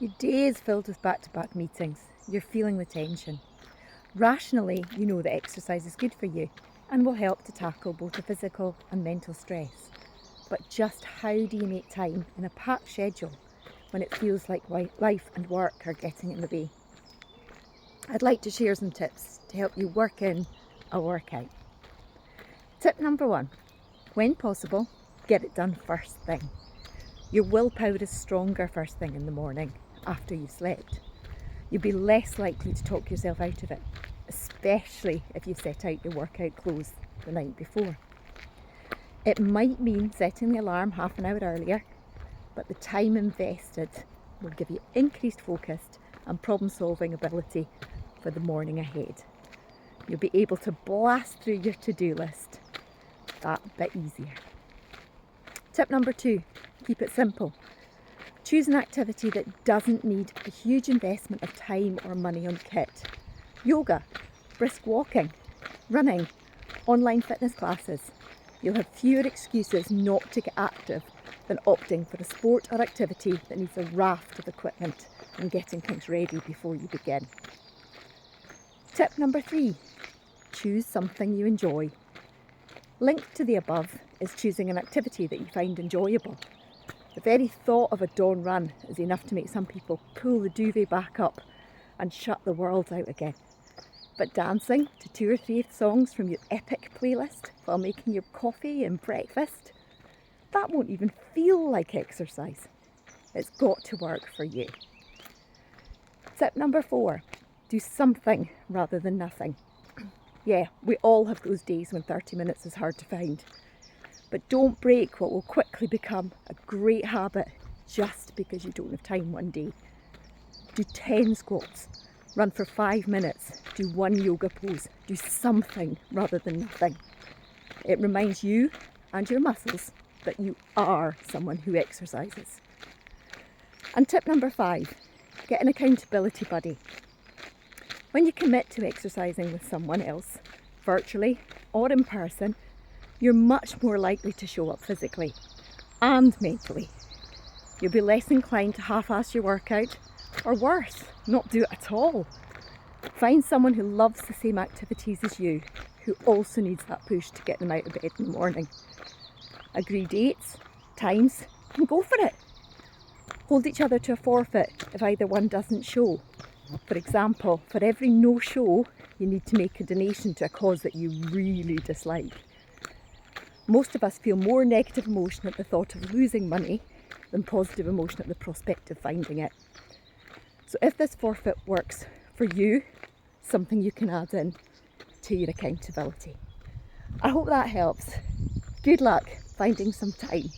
Your day is filled with back-to-back meetings. You're feeling the tension. Rationally, you know that exercise is good for you and will help to tackle both the physical and mental stress. But just how do you make time in a packed schedule when it feels like life and work are getting in the way? I'd like to share some tips to help you work in a workout. Tip number 1, when possible, get it done first thing. Your willpower is stronger first thing in the morning after you've slept. You'll be less likely to talk yourself out of it, especially if you set out your workout clothes the night before. It might mean setting the alarm half an hour earlier, but the time invested will give you increased focus and problem-solving ability for the morning ahead. You'll be able to blast through your to-do list that bit easier. Tip number 2, keep it simple. Choose an activity that doesn't need a huge investment of time or money on kit. Yoga, brisk walking, running, online fitness classes. You'll have fewer excuses not to get active than opting for a sport or activity that needs a raft of equipment and getting things ready before you begin. Tip number 3, choose something you enjoy. Linked to the above is choosing an activity that you find enjoyable. The very thought of a dawn run is enough to make some people pull the duvet back up and shut the world out again. But dancing to 2 or 3 songs from your epic playlist while making your coffee and breakfast, that won't even feel like exercise. It's got to work for you. Tip number 4, do something rather than nothing. Yeah, we all have those days when 30 minutes is hard to find. But don't break what will quickly become a great habit just because you don't have time one day. Do 10 squats, run for 5 minutes, do 1 yoga pose, do something rather than nothing. It reminds you and your muscles that you are someone who exercises. And tip number 5, get an accountability buddy. When you commit to exercising with someone else, virtually or in person, you're much more likely to show up physically and mentally. You'll be less inclined to half-ass your workout, or worse, not do it at all. Find someone who loves the same activities as you, who also needs that push to get them out of bed in the morning. Agree dates, times, and go for it. Hold each other to a forfeit if either one doesn't show. For example, for every no-show, you need to make a donation to a cause that you really dislike. Most of us feel more negative emotion at the thought of losing money than positive emotion at the prospect of finding it. So if this forfeit works for you, something you can add in to your accountability. I hope that helps. Good luck finding some time.